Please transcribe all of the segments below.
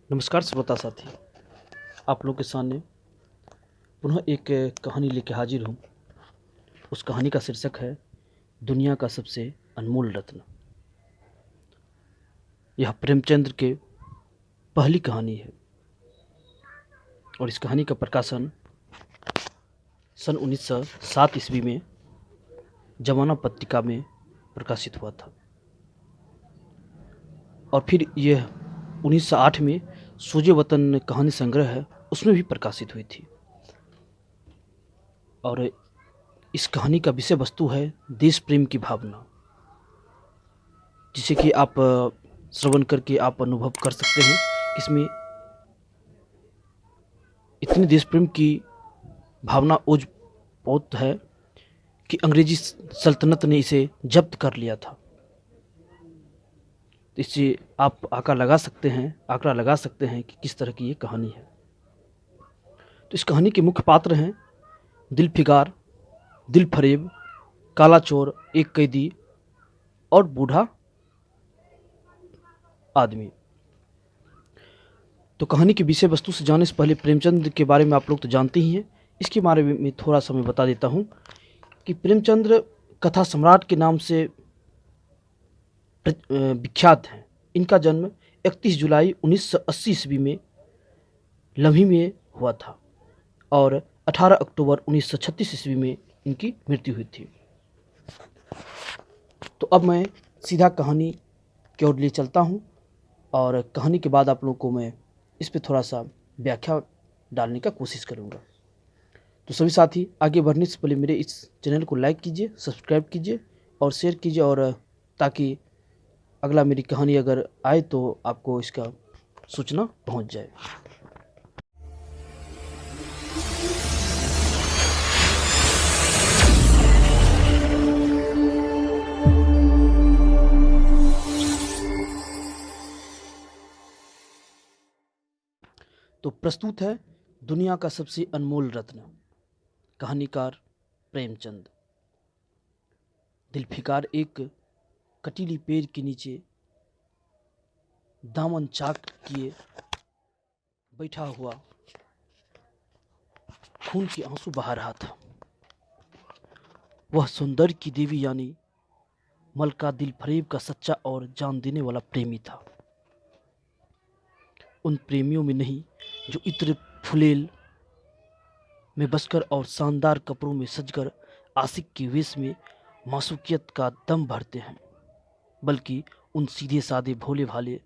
नमस्कार श्रोता साथी, आप लोग के सामने पुनः एक कहानी लेके हाजिर हूँ। उस कहानी का शीर्षक है दुनिया का सबसे अनमोल रत्न। यह प्रेमचंद्र के पहली कहानी है और इस कहानी का प्रकाशन सन 1907 ईस्वी में जमाना पत्रिका में प्रकाशित हुआ था और फिर यह 1908 में सूर्य वतन कहानी संग्रह है उसमें भी प्रकाशित हुई थी। और इस कहानी का विषय वस्तु है देश प्रेम की भावना, जिसे कि आप श्रवण करके आप अनुभव कर सकते हैं कि इसमें इतनी देश प्रेम की भावना ओज बहुत है कि अंग्रेजी सल्तनत ने इसे जब्त कर लिया था। इससे आप आंकड़ा लगा सकते हैं कि किस तरह की ये कहानी है। तो इस कहानी के मुख्य पात्र हैं दिलफिगार, दिलफरेब, काला चोर, एक कैदी और बूढ़ा आदमी। तो कहानी के विषय वस्तु से जाने से पहले प्रेमचंद के बारे में आप लोग तो जानते ही हैं। इसके बारे में थोड़ा सा मैं बता देता हूँ कि प्रेमचंद्र कथा सम्राट के नाम से विख्यात हैं। इनका जन्म 31 जुलाई 1980 ईस्वी में लम्ही में हुआ था और 18 अक्टूबर 1936 ईस्वी में इनकी मृत्यु हुई थी। तो अब मैं सीधा कहानी की ओर ले चलता हूँ और कहानी के बाद आप लोगों को मैं इस पे थोड़ा सा व्याख्या डालने का कोशिश करूँगा। तो सभी साथी आगे बढ़ने से पहले मेरे इस चैनल को लाइक कीजिए, सब्सक्राइब कीजिए और शेयर कीजिए, और ताकि अगला मेरी कहानी अगर आए तो आपको इसका सूचना पहुंच जाए। तो प्रस्तुत है दुनिया का सबसे अनमोल रत्न, कहानीकार प्रेमचंद। दिलफिकार एक कटीली पेड़ के नीचे दामन चाक किए बैठा हुआ खून के आंसू बहा रहा था। वह सौंदर्य की देवी यानी मलका दिलफरेब का सच्चा और जान देने वाला प्रेमी था। उन प्रेमियों में नहीं जो इत्र फुलेल में बसकर और शानदार कपड़ों में सजकर आशिक के वेश में मासूकियत का दम भरते हैं, बल्कि उन सीधे साधे भोले भाले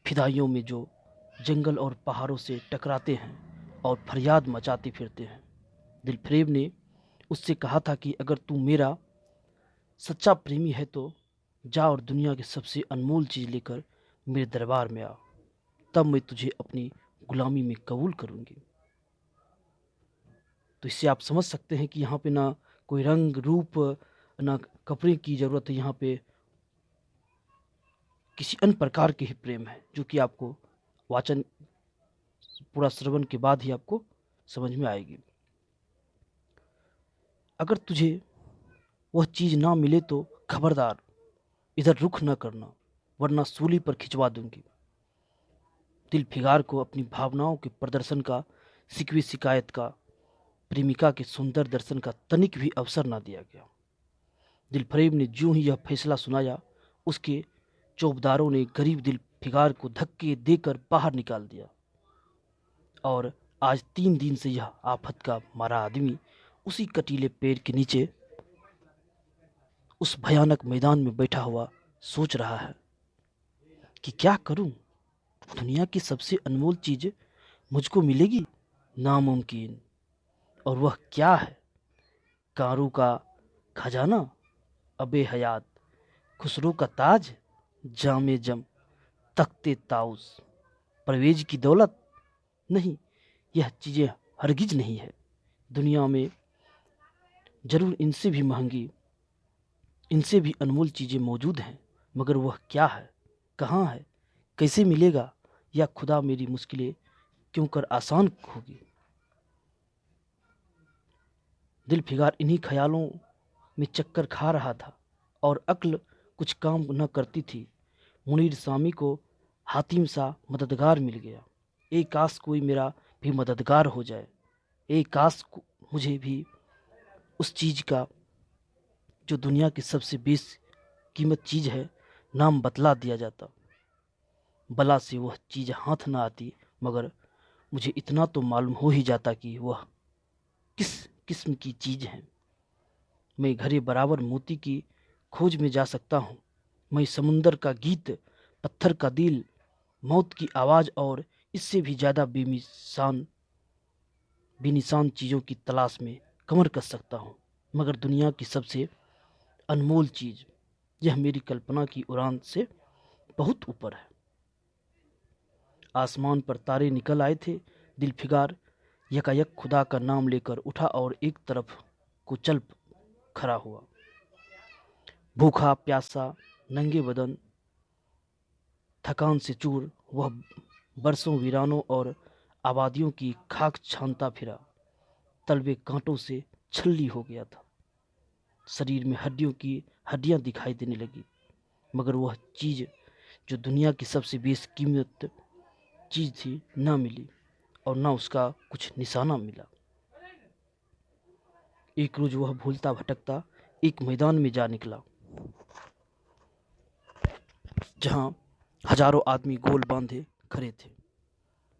फिदाइयों में जो जंगल और पहाड़ों से टकराते हैं और फरियाद मचाते फिरते हैं। दिलफरेब ने उससे कहा था कि अगर तू मेरा सच्चा प्रेमी है तो जा और दुनिया की सबसे अनमोल चीज़ लेकर मेरे दरबार में आ, तब मैं तुझे अपनी गुलामी में कबूल करूंगी। तो इससे आप समझ सकते हैं कि यहाँ पे ना कोई रंग रूप ना कपड़े की ज़रूरत है, यहाँ पे किसी अन्य प्रकार के ही प्रेम है, जो कि आपको वाचन पूरा श्रवण के बाद ही आपको समझ में आएगी। अगर तुझे वह चीज़ ना मिले तो खबरदार इधर रुख न करना, वरना सूली पर खिंचवा दूंगी। दिलफिगार को अपनी भावनाओं के प्रदर्शन का, शिकवे शिकायत का, प्रेमिका के सुंदर दर्शन का तनिक भी अवसर ना दिया गया। दिलफरेब ने ज्यों ही यह फैसला सुनाया, उसके चौबदारों ने गरीब दिलफिगार को धक्के देकर बाहर निकाल दिया और आज 3 दिन से यह आफत का मारा आदमी उसी कटीले पेड़ के नीचे उस भयानक मैदान में बैठा हुआ सोच रहा है कि क्या करूं, दुनिया की सबसे अनमोल चीज मुझको मिलेगी नामुमकिन, और वह क्या है? कारू का खजाना, अबे हयात, खुसरो का ताज, जामे जम, तख्ते ताउस, परवेज की दौलत? नहीं, यह चीजें हरगिज नहीं है। दुनिया में जरूर इनसे भी महंगी, इनसे भी अनमोल चीजें मौजूद हैं, मगर वह क्या है, कहाँ है, कैसे मिलेगा? या खुदा मेरी मुश्किलें क्यों कर आसान होगी। दिलफिगार इन्हीं ख्यालों में चक्कर खा रहा था और अक्ल कुछ काम न करती थी। मुनीर सामी को हातिम सा मददगार मिल गया। ए काश कोई मेरा भी मददगार हो जाए। ए काश मुझे भी उस चीज का जो दुनिया की सबसे बेशकीमत चीज है नाम बतला दिया जाता। बला से वह चीज हाथ न आती, मगर मुझे इतना तो मालूम हो ही जाता कि वह किस किस्म की चीज है। मैं घरे बराबर मोती की खोज में जा सकता हूँ। मैं समुंदर का गीत, पत्थर का दिल, मौत की आवाज और इससे भी ज्यादा बेनिशान चीजों की तलाश में कमर कस सकता हूँ, मगर दुनिया की सबसे अनमोल चीज, यह मेरी कल्पना की उड़ान से बहुत ऊपर है। आसमान पर तारे निकल आए थे। दिलफिगार यकायक खुदा का नाम लेकर उठा और एक तरफ को चल खड़ा हुआ। भूखा प्यासा, नंगे बदन, थकान से चूर, वह बरसों वीरानों और आबादियों की खाक छानता फिरा। तलवे कांटों से छल्ली हो गया था। शरीर में हड्डियों की हड्डियां दिखाई देने लगी, मगर वह चीज जो दुनिया की सबसे बेशकीमत चीज थी न मिली, और न उसका कुछ निशाना मिला। एक रोज वह भूलता भटकता एक मैदान में जा निकला, जहां हजारों आदमी गोल बांधे खड़े थे।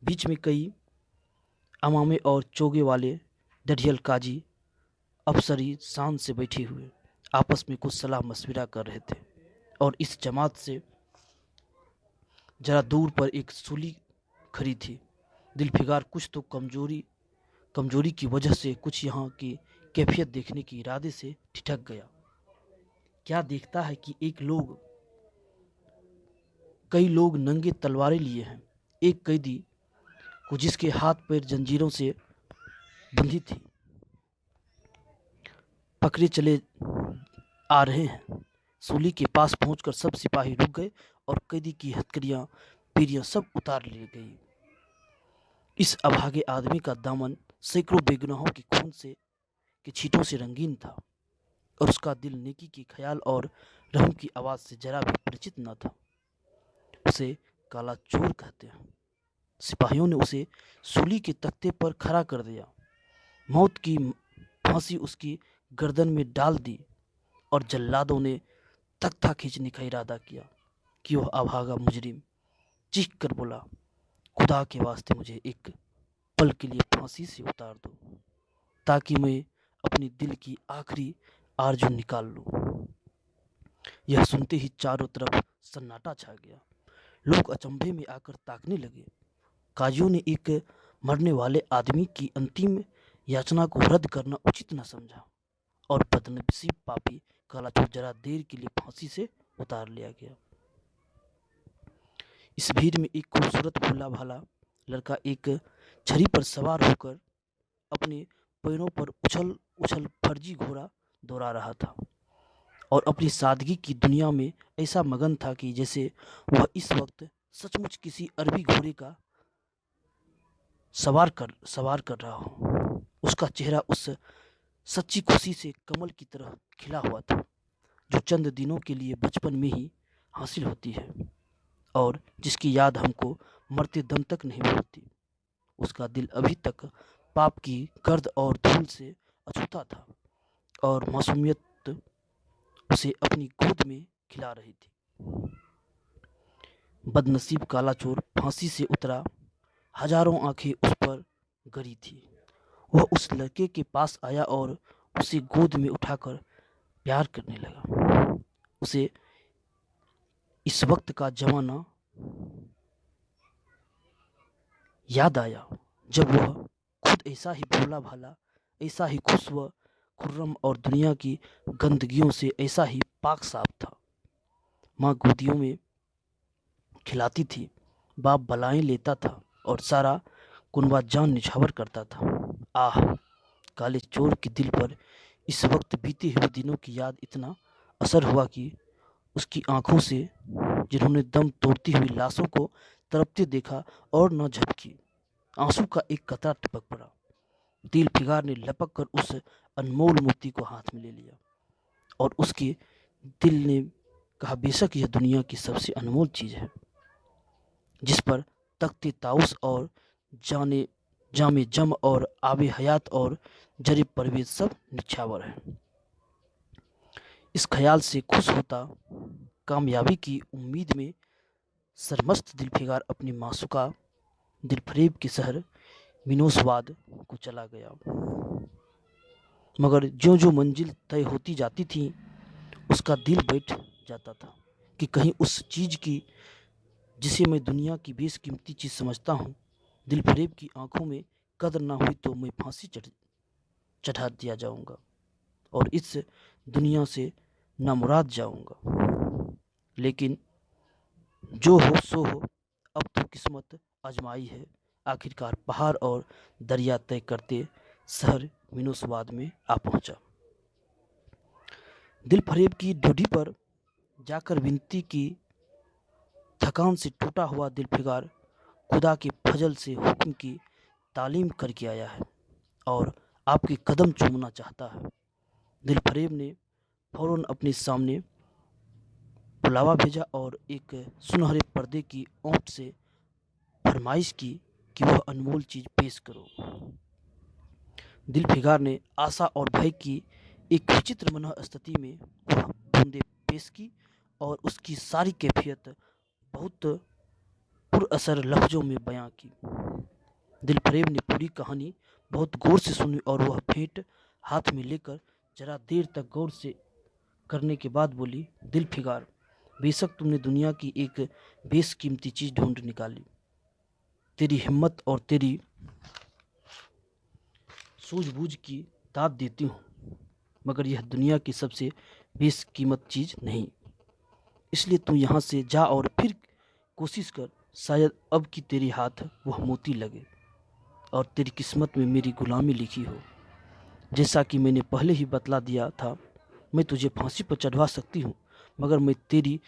बीच में कई अमामे और चोगे वाले दढ़ियल काजी अफसरी शान से बैठे हुए आपस में कुछ सलाह मशविरा कर रहे थे। और इस जमात से जरा दूर पर एक सूली खड़ी थी। दिलफिगार कुछ तो कमजोरी की वजह से कुछ यहाँ की कैफियत देखने के इरादे से ठिठक गया। क्या देखता है कि कई लोग नंगे तलवारें लिए हैं। एक कैदी को जिसके हाथ पैर जंजीरों से बंधी थी पकड़े चले आ रहे हैं। सूली के पास पहुंचकर सब सिपाही रुक गए और कैदी की हथकड़ियां पीढ़ियां सब उतार ली गई। इस अभागे आदमी का दामन सैकड़ों बेगुनाहों के खून से के छींटों से रंगीन था, और उसका दिल नेकी के ख्याल और रहम की आवाज से जरा भी परिचित न था। उसे काला चोर कहते हैं। सिपाहियों ने उसे सूली के तख्ते पर खड़ा कर दिया। मौत की फांसी उसकी गर्दन में डाल दी, और जल्लादों ने तख्ता खींचने का इरादा किया कि वह अभागा मुजरिम चीख कर बोला, खुदा के वास्ते मुझे एक पल के लिए फांसी से उतार दो, ताकि मैं अपनी दिल की आखिरी आरजू निकाल लूं। यह सुनते ही चारों तरफ सन्नाटा छा गया। लोग अचंभे में आकर ताकने लगे। काजियों ने एक मरने वाले आदमी की अंतिम याचना को रद्द करना उचित न समझा, और बदनसीब पापी कालाचोर जरा देर के लिए फांसी से उतार लिया गया। इस भीड़ में एक खूबसूरत भोला भाला लड़का एक छड़ी पर सवार होकर अपने पैरों पर उछल उछल फर्जी घोड़ा दौड़ा रहा था, और अपनी सादगी की दुनिया में ऐसा मगन था कि जैसे वह इस वक्त सचमुच किसी अरबी घोड़े का सवार कर रहा हो। उसका चेहरा उस सच्ची खुशी से कमल की तरह खिला हुआ था, जो चंद दिनों के लिए बचपन में ही हासिल होती है, और जिसकी याद हमको मरते दम तक नहीं भूलती। उसका दिल अभी तक पाप की गर्द और धूल से अछूता था, और मासूमियत उसे अपनी गोद में खिला रही थी। बदनसीब काला चोर फांसी से उतरा। हजारों आंखें उस पर गड़ी थी। वह उस लड़के के पास आया और उसे गोद में उठाकर प्यार करने लगा। उसे इस वक्त का जमाना याद आया, जब वह खुद ऐसा ही भोला भाला, ऐसा ही खुश व खुर्रम और दुनिया की गंदगियों से ऐसा ही पाक साफ था। माँ गोदियों में खिलाती थी, बाप बलाएं लेता था, और सारा कुनबा जान निछावर करता था। आह, काले चोर के दिल पर इस वक्त बीते हुए दिनों की याद इतना असर हुआ कि उसकी आंखों से, जिन्होंने दम तोड़ती हुई लाशों को तड़पते देखा और न झपकी, आंसू का एक कतरा टपक पड़ा। दिलफिगार ने लपक कर उस अनमोल मोती को हाथ में ले लिया, और उसके दिल ने कहा, बेशक यह दुनिया की सबसे अनमोल चीज है, जिस पर तख्ते ताउस और जाने जामे जम और आबे हयात और जरे परवेज सब निछावर है। इस ख्याल से खुश होता कामयाबी की उम्मीद में सरमस्त दिलफिगार अपनी मासूका दिलफरेब के शहर मिनोसवाद को चला गया। मगर ज्यों ज्यों मंजिल तय होती जाती थी उसका दिल बैठ जाता था कि कहीं उस चीज की जिसे मैं दुनिया की बेशकीमती चीज समझता हूँ दिलफरेब की आंखों में कदर ना हुई तो मैं फांसी चढ़ा दिया जाऊंगा और इस दुनिया से नामुराद जाऊंगा। लेकिन जो हो सो हो, अब तो किस्मत आजमाई है। आखिरकार पहाड़ और दरिया तय करते शहर मिनोसवाद में आ पहुंचा। दिल फरेब की ड्यूटी पर जाकर विनती की। थकान से टूटा हुआ दिलफिगार खुदा के फजल से हुक्म की तालीम करके आया है और आपके कदम चूमना चाहता है। दिल फरेब ने फौरन अपने सामने बुलावा भेजा और एक सुनहरे पर्दे की ओट से फरमाइश की कि वह अनमोल चीज पेश करो। दिलफिगार ने आशा और भय की एक विचित्र मनःस्थिति में वह बूंदे पेश की और उसकी सारी कैफियत बहुत पुरअसर लफ्जों में बयां की। दिलफरेब ने पूरी कहानी बहुत गौर से सुनी और वह भेंट हाथ में लेकर जरा देर तक गौर से करने के बाद बोली, दिलफिगार, बेशक तुमने दुनिया की एक बेशकीमती चीज ढूंढ निकाली। तेरी हिम्मत और तेरी सूझबूझ की दाद देती हूँ, मगर यह दुनिया की सबसे बेशकीमत चीज नहीं। इसलिए तू यहाँ से जा और फिर कोशिश कर, शायद अब की तेरे हाथ वह मोती लगे और तेरी किस्मत में मेरी गुलामी लिखी हो। जैसा कि मैंने पहले ही बतला दिया था, मैं तुझे फांसी पर चढ़वा सकती हूँ, मगर मैं तेरी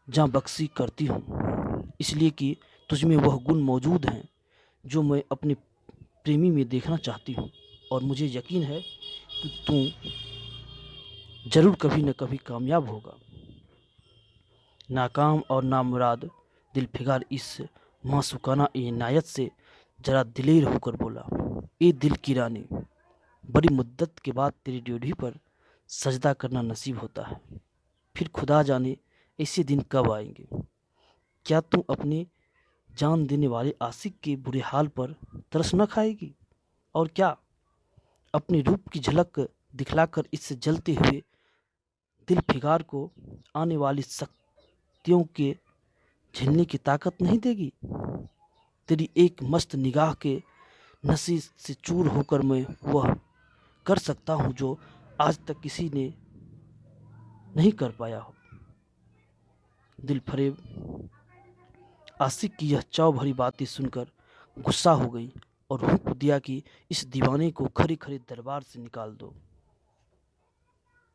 जाँ बख्शी करती हूँ, इसलिए कि तुझमें वह गुण मौजूद हैं जो मैं अपने प्रेमी में देखना चाहती हूँ और मुझे यकीन है कि तू जरूर कभी न कभी कामयाब होगा। नाकाम और नामुराद दिलफिगार इस मासूकाना इनायत से जरा दिलेर होकर बोला, ए दिल की रानी, बड़ी मुद्दत के बाद तेरी ड्यूटी पर सजदा करना नसीब होता है। फिर खुदा जाने ऐसे दिन कब आएंगे। क्या तू अपने जान देने वाले आशिक के बुरे हाल पर तरस न खाएगी और क्या अपने रूप की झलक दिखलाकर इस जलते हुए दिलफिगार को आने वाली शक्तियों के झेलने की ताकत नहीं देगी। तेरी एक मस्त निगाह के नशे से चूर होकर मैं वह कर सकता हूँ जो आज तक किसी ने नहीं कर पाया हो। दिलफरेब आशिक की यह चाव भरी बातें सुनकर गुस्सा हो गई और हुक्म दिया कि इस दीवाने को खड़े खड़े दरबार से निकाल दो।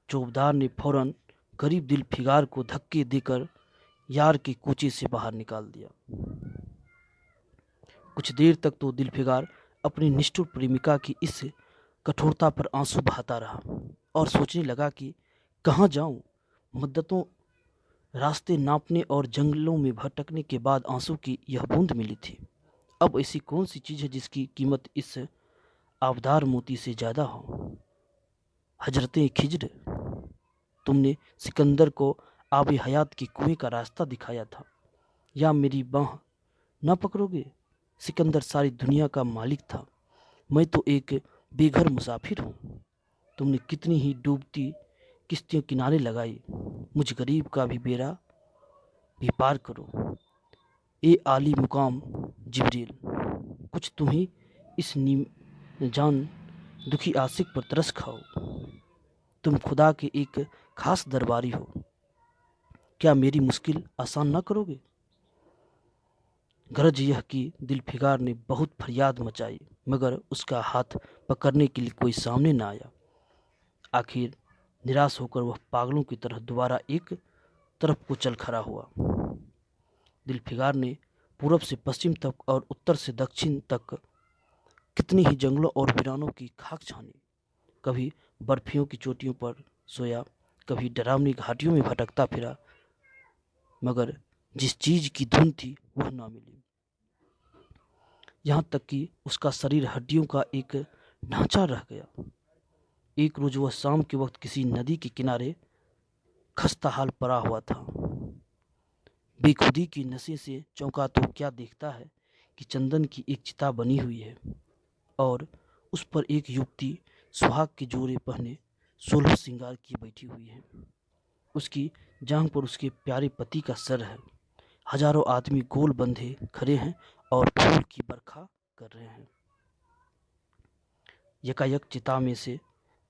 चौबदार ने फौरन गरीब दिलफिगार को धक्के देकर यार के कोचे से बाहर निकाल दिया। कुछ देर तक तो दिलफिगार अपनी निष्ठुर प्रेमिका की इस कठोरता पर आंसू बहाता रहा और सोचने लगा कि कहाँ जाऊं। मुद्दतों रास्ते नापने और जंगलों में भटकने के बाद आंसू की यह बूंद मिली थी। अब ऐसी कौन सी चीज है जिसकी कीमत इस आबदार मोती से ज्यादा हो। हजरते खिज्र, तुमने सिकंदर को आबे हयात के कुएं का रास्ता दिखाया था, या मेरी बाह न पकड़ोगे। सिकंदर सारी दुनिया का मालिक था, मैं तो एक बेघर मुसाफिर हूँ। तुमने कितनी ही डूबती किश्तियों किनारे लगाई, मुझ गरीब का भी बेड़ा भी पार करो। ए आली मुकाम जिब्रील, कुछ तुम ही इस जान दुखी आशिक पर तरस खाओ। तुम खुदा के एक खास दरबारी हो, क्या मेरी मुश्किल आसान न करोगे। गरज यह कि दिलफिगार ने बहुत फरियाद मचाई, मगर उसका हाथ पकड़ने के लिए कोई सामने न आया। आखिर निराश होकर वह पागलों की तरह दोबारा एक तरफ को चल खड़ा हुआ। दिलफिगार ने पूरब से पश्चिम तक और उत्तर से दक्षिण तक कितनी ही जंगलों और वीरानों की खाक छानी। कभी बर्फियों की चोटियों पर सोया, कभी डरावनी घाटियों में भटकता फिरा, मगर जिस चीज की धुन थी वह ना मिली। यहाँ तक कि उसका शरीर हड्डियों का एक ढांचा रह गया। एक रोज वह शाम के वक्त किसी नदी के किनारे खस्ताहाल पड़ा हुआ था। बेखुदी की नशे से चौंका तो क्या देखता है कि चंदन की एक चिता बनी हुई है और उस पर एक युवती सुहाग के जोड़े पहने 16 श्रृंगार की बैठी हुई है। उसकी जांघ पर उसके प्यारे पति का सर है। हजारों आदमी गोल बंधे खड़े हैं और फूल की बरखा कर रहे हैं। यकायक चिता में से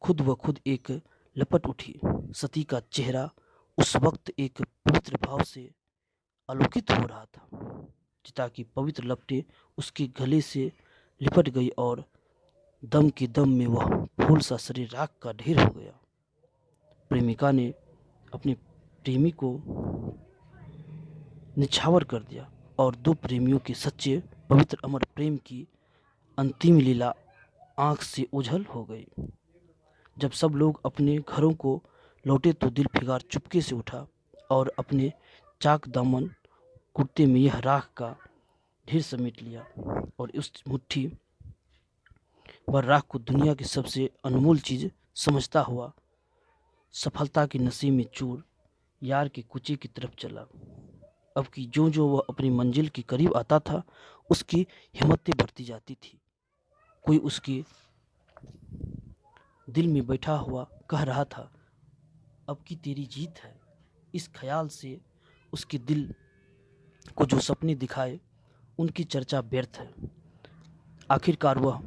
खुद व खुद एक लपट उठी। सती का चेहरा उस वक्त एक पवित्र भाव से आलोकित हो रहा था। चिता की पवित्र लपटें उसके गले से लिपट गई और दम के दम में वह फूल सा शरीर राख का ढेर हो गया। प्रेमिका ने अपने प्रेमी को निछावर कर दिया और दो प्रेमियों के सच्चे पवित्र अमर प्रेम की अंतिम लीला आंख से ओझल हो गई। जब सब लोग अपने घरों को लौटे तो दिलफिगार चुपके से उठा और अपने चाक दामन कुर्ते में यह राख का ढेर समेट लिया और उस मुट्ठी भर राख को दुनिया की सबसे अनमोल चीज समझता हुआ सफलता के नशे में चूर यार के कुचे की तरफ चला। अब कि जो जो वह अपनी मंजिल के करीब आता था उसकी हिम्मतें बढ़ती जाती थी। कोई उसके दिल में बैठा हुआ कह रहा था, अब की तेरी जीत है। इस ख्याल से उसके दिल को जो सपने दिखाए उनकी चर्चा व्यर्थ है। आखिरकार वह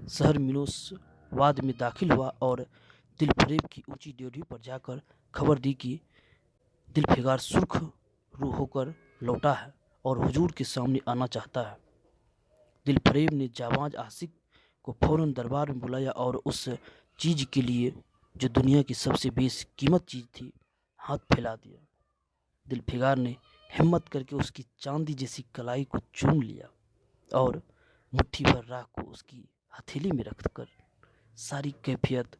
शहर मिनोसवाद में दाखिल हुआ और दिलफरेब की ऊंची ड्योढ़ी पर जाकर खबर दी कि दिलफिगार सुर्ख रूह होकर लौटा है और हुजूर के सामने आना चाहता है। दिलफरेब ने जाबाज आशिक को फौरन दरबार में बुलाया और उस चीज के लिए जो दुनिया की सबसे बेकीमत चीज थी हाथ फैला दिया। दिलफिगार ने हिम्मत करके उसकी चांदी जैसी कलाई को चूम लिया और मुट्ठी भर राख को उसकी हथेली में रखकर सारी कैफियत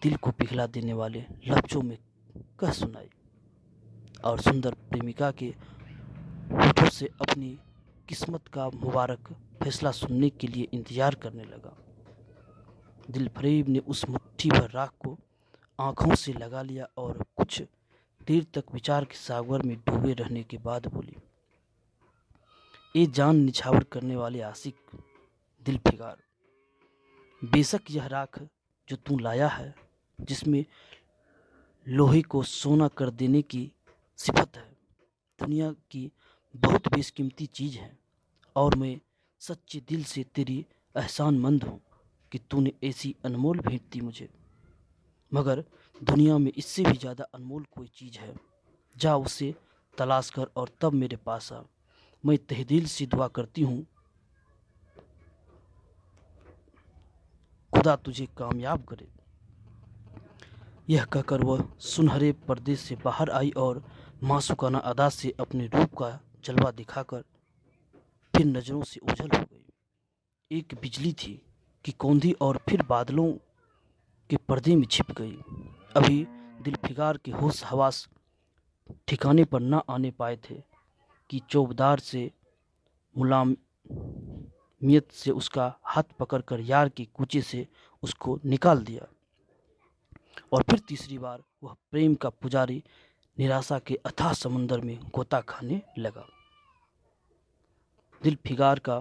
दिल को पिघला देने वाले लफ्जों में कह सुनाई और सुंदर प्रेमिका के होठों से अपनी किस्मत का मुबारक फैसला सुनने के लिए इंतजार करने लगा। दिलफरेब ने उस मुट्ठी भर राख को आंखों से लगा लिया और कुछ देर तक विचार के सागर में डूबे रहने के बाद बोली, ए जान निछावर करने वाले आशिक दिलफिगार, बेशक यह राख जो तू लाया है जिसमें लोहे को सोना कर देने की सिफत है, दुनिया की बहुत बेशकीमती चीज है और मैं सच्चे दिल से तेरी एहसानमंद हूँ कि तूने ऐसी अनमोल भेंट दी मुझे। मगर दुनिया में इससे भी ज़्यादा अनमोल कोई चीज़ है, जा उसे तलाश कर और तब मेरे पास आ। मैं तहे दिल से दुआ करती हूँ खुदा तुझे कामयाब करे। यह कहकर वह सुनहरे पर्दे से बाहर आई और मासूकाना अदा से अपने रूप का जलवा दिखाकर फिर नजरों से ओझल हो गई। एक बिजली थी कि कौंधी और फिर बादलों के पर्दे में छिप गई। अभी दिलफिगार के होश हवास ठिकाने पर न आने पाए थे कि चौबदार से मुलायमियत से उसका हाथ पकड़कर यार के कूचे से उसको निकाल दिया और फिर तीसरी बार वह प्रेम का पुजारी निराशा के अथाह समंदर में गोता खाने लगा। दिलफिगार का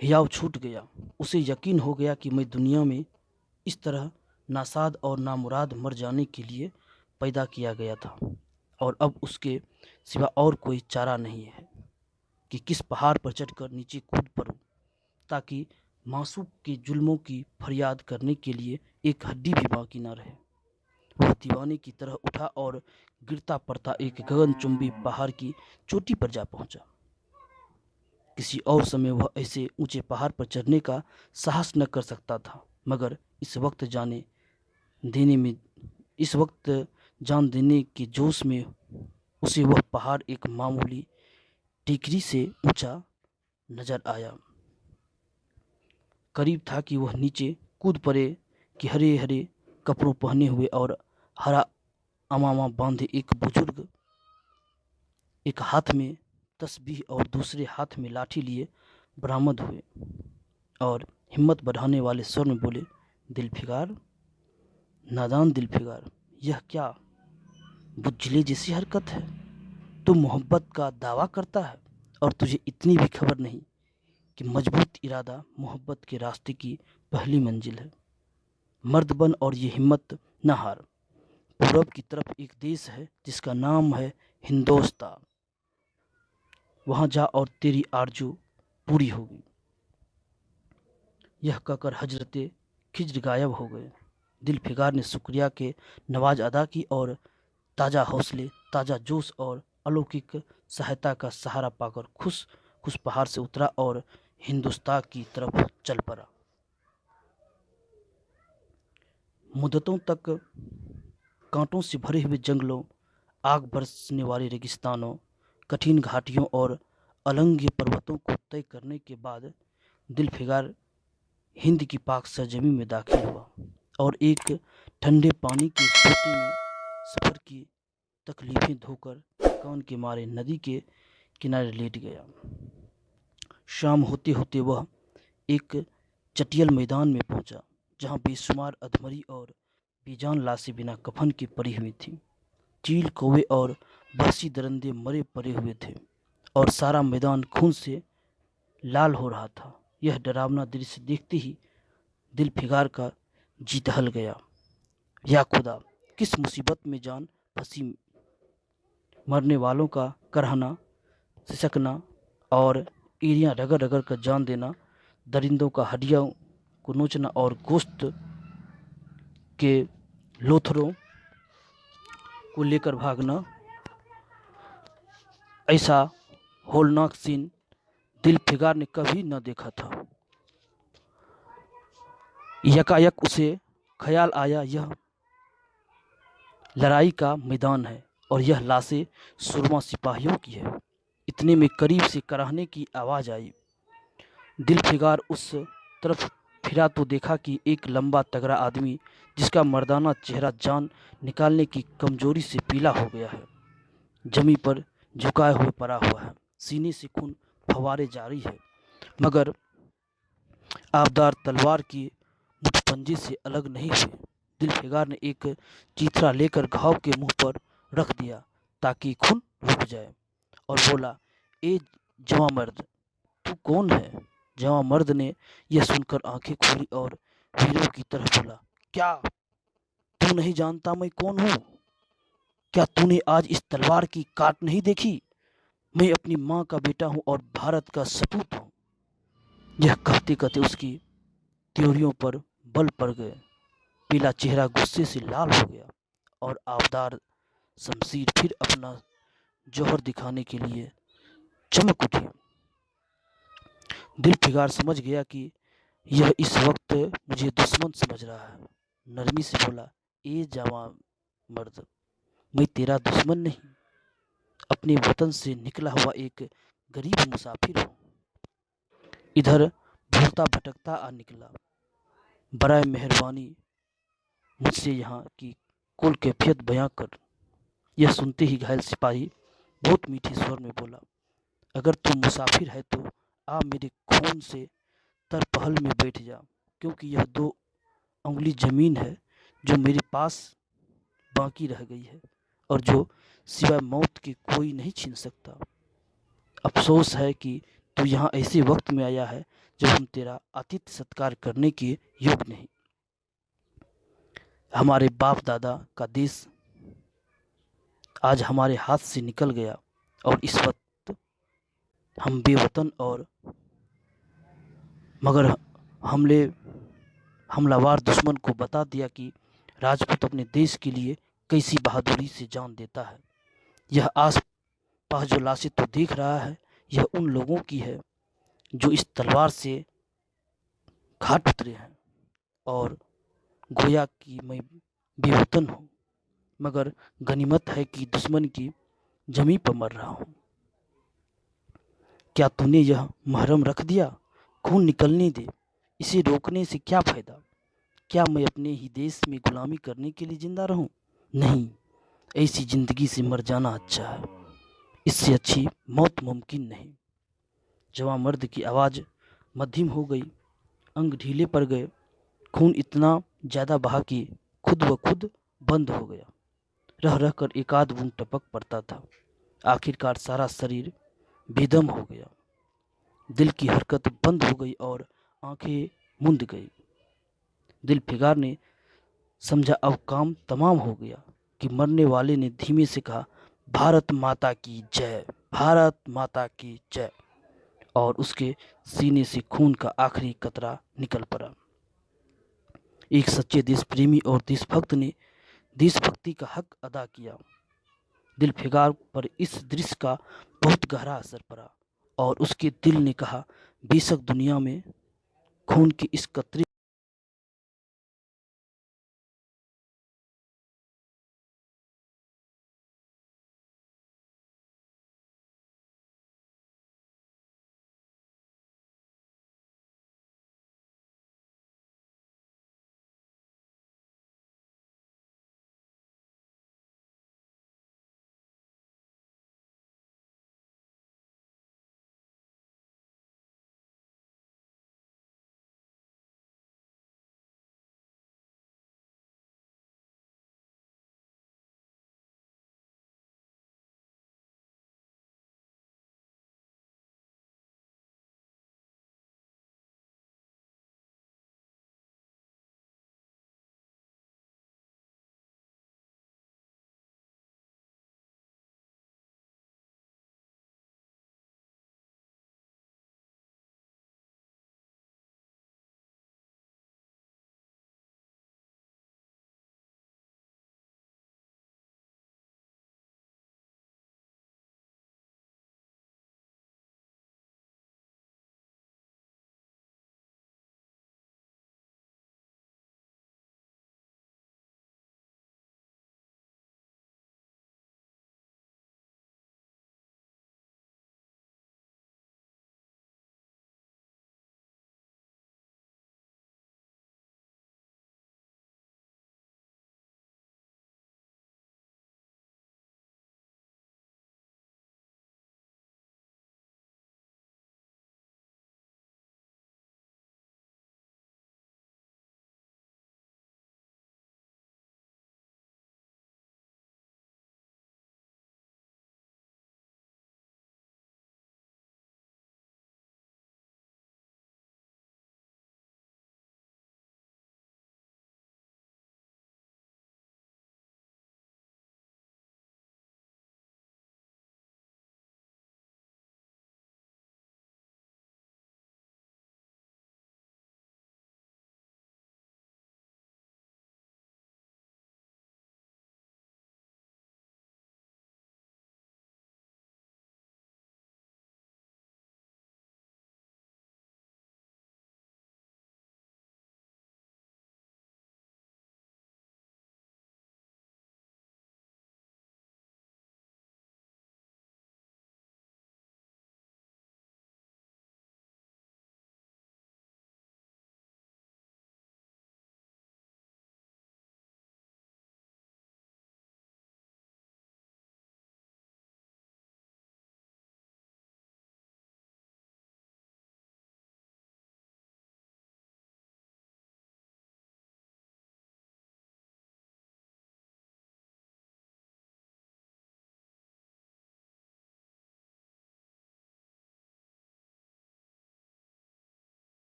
हियाव छूट गया। उसे यकीन हो गया कि मैं दुनिया में इस तरह नासाद और नामुराद मर जाने के लिए पैदा किया गया था और अब उसके सिवा और कोई चारा नहीं है कि किस पहाड़ पर चढ़कर नीचे कूद पड़ूं ताकि मासूक के जुल्मों की फरियाद करने के लिए एक हड्डी भी बाकी न रहे। वह दीवाने की तरह उठा और गिरता पड़ता एक गगनचुंबी पहाड़ की चोटी पर जा पहुंचा। किसी और समय वह ऐसे ऊंचे पहाड़ पर चढ़ने का साहस न कर सकता था, मगर इस वक्त जान देने के जोश में उसे वह पहाड़ एक मामूली टेकरी से ऊंचा नजर आया। करीब था कि वह नीचे कूद पड़े कि हरे हरे कपड़ों पहने हुए और हरा अमामा बांधे एक बुजुर्ग एक हाथ में तस्बीह और दूसरे हाथ में लाठी लिए बरामद हुए और हिम्मत बढ़ाने वाले स्वर में बोले, दिलफिकार, नादान दिलफिकार, यह क्या बुज्जले जैसी हरकत है। तू मोहब्बत का दावा करता है और तुझे इतनी भी खबर नहीं कि मजबूत इरादा मोहब्बत के रास्ते की पहली मंजिल है। मर्द बन और ये हिम्मत न हार। पूरब की तरफ एक देश है जिसका नाम है हिंदुस्तान। वहां जा और तेरी आरज़ू पूरी होगी। यह कहकर हजरते खिज्र गायब हो गए। दिलफिकार ने शुक्रिया के नवाज अदा की और ताज़ा हौसले, ताज़ा जोश और अलौकिक सहायता का सहारा पाकर खुश खुश पहाड़ से उतरा और हिंदुस्तान की तरफ चल पड़ा। मुद्दतों तक कांटों से भरे हुए जंगलों, आग बरसने वाले रेगिस्तानों, कठिन घाटियों और अलंघ्य पर्वतों को तय करने के बाद दिलफिकार हिंद की पाक सरजमी में दाखिल हुआ और एक ठंडे पानी के सोते में सफ़र की तकलीफें धोकर थकान के मारे नदी के किनारे लेट गया। शाम होते होते वह एक चटियल मैदान में पहुंचा, जहां बेशुमार अधमरी और बेजान लाशें बिना कफन के पड़ी हुई थीं। चील, कौवे और बरसी दरिंदे मरे पड़े हुए थे और सारा मैदान खून से लाल हो रहा था। यह डरावना दृश्य देखते ही दिलफिकार का जी दहल गया। या खुदा, किस मुसीबत में जान फंसी। मरने वालों का करहना, सिसकना और एड़ियाँ रगड़ रगड़ कर जान देना, दरिंदों का हड्डियों को नोचना और गोश्त के लोथड़ों को लेकर भागना, ऐसा होलनाक सीन दिलफिकार ने कभी न देखा था। यकायक उसे ख्याल आया, यह लड़ाई का मैदान है और यह लाशें सुरमा सिपाहियों की है। इतने में करीब से कराहने की आवाज़ आई। दिलफिकार उस तरफ फिरा तो देखा कि एक लंबा तगड़ा आदमी, जिसका मर्दाना चेहरा जान निकालने की कमजोरी से पीला हो गया है, जमीन पर झुकाए हुए पड़ा हुआ है। सीने से खून फव्वारे जारी है, मगर आबदार तलवार की मुठपंजे से अलग नहीं हुए। दिलफिकार ने एक चीथड़ा लेकर घाव के मुंह पर रख दिया ताकि खून रुक जाए और बोला, ए जवां मर्द, तू कौन है। जवां मर्द ने यह सुनकर आंखें खोली और वीरों की तरह बोला, क्या तू नहीं जानता मैं कौन हूँ? क्या तूने आज इस तलवार की काट नहीं देखी? मैं अपनी माँ का बेटा हूँ और भारत का सपूत हूँ। यह कहते कहते उसकी त्योरियों पर बल पड़ गए। पीला चेहरा गुस्से से लाल हो गया और आबदार शमशीर फिर अपना जौहर दिखाने के लिए चमक उठी। दिलफिकार समझ गया कि यह इस वक्त मुझे दुश्मन समझ रहा है। नरमी से बोला, ए जवां मर्द, मैं तेरा दुश्मन नहीं, अपने वतन से निकला हुआ एक गरीब मुसाफिर हूँ। इधर भूलता भटकता आ निकला। बराए मेहरबानी मुझसे यहाँ की कुल कैफियत बयां कर। यह सुनते ही घायल सिपाही बहुत मीठे स्वर में बोला, अगर तू मुसाफिर है तो आ मेरे खून से तरपहल में बैठ जा, क्योंकि यह 2 उंगली जमीन है जो मेरे पास बाकी रह गई है और जो सिवाय मौत के कोई नहीं छीन सकता। अफसोस है कि तू यहाँ ऐसे वक्त में आया है जब हम तेरा आतिथ्य सत्कार करने के योग्य नहीं। हमारे बाप दादा का देश आज हमारे हाथ से निकल गया और इस वक्त हम बेवतन और मगर हमलावर दुश्मन को बता दिया कि राजपूत अपने देश के लिए कैसी बहादुरी से जान देता है। यह आस पास जो लाशें तो देख रहा है, यह उन लोगों की है जो इस तलवार से घाट उतरे हैं और गोया कि मैं बेवतन हूँ, मगर गनीमत है कि दुश्मन की जमीन पर मर रहा हूँ। क्या तूने यह महरम रख दिया? खून निकलने दे, इसे रोकने से क्या फायदा? क्या मैं अपने ही देश में गुलामी करने के लिए जिंदा रहूं? नहीं, ऐसी जिंदगी से मर जाना अच्छा है। इससे अच्छी मौत मुमकिन नहीं। जवान मर्द की आवाज़ मध्यम हो गई, अंग ढीले पड़ गए, खून इतना ज़्यादा बहा कि खुद ब खुद बंद हो गया। रह रह कर एक आध बूंद टपक पड़ता था। आखिरकार सारा शरीर बेदम हो गया। दिल की हरकत बंद हो गई और आंखें मुंद गई। दिल फिगार ने समझा अब काम तमाम हो गया कि मरने वाले ने धीमे से कहा, भारत माता की जय, भारत माता की जय। और उसके सीने से खून का आखिरी कतरा निकल पड़ा। एक सच्चे देश प्रेमी और देशभक्त ने देशभक्ति का हक अदा किया। दिल फिगार पर इस दृश्य का बहुत गहरा असर पड़ा और उसके दिल ने कहा, बेशक दुनिया में खून के इस कतरे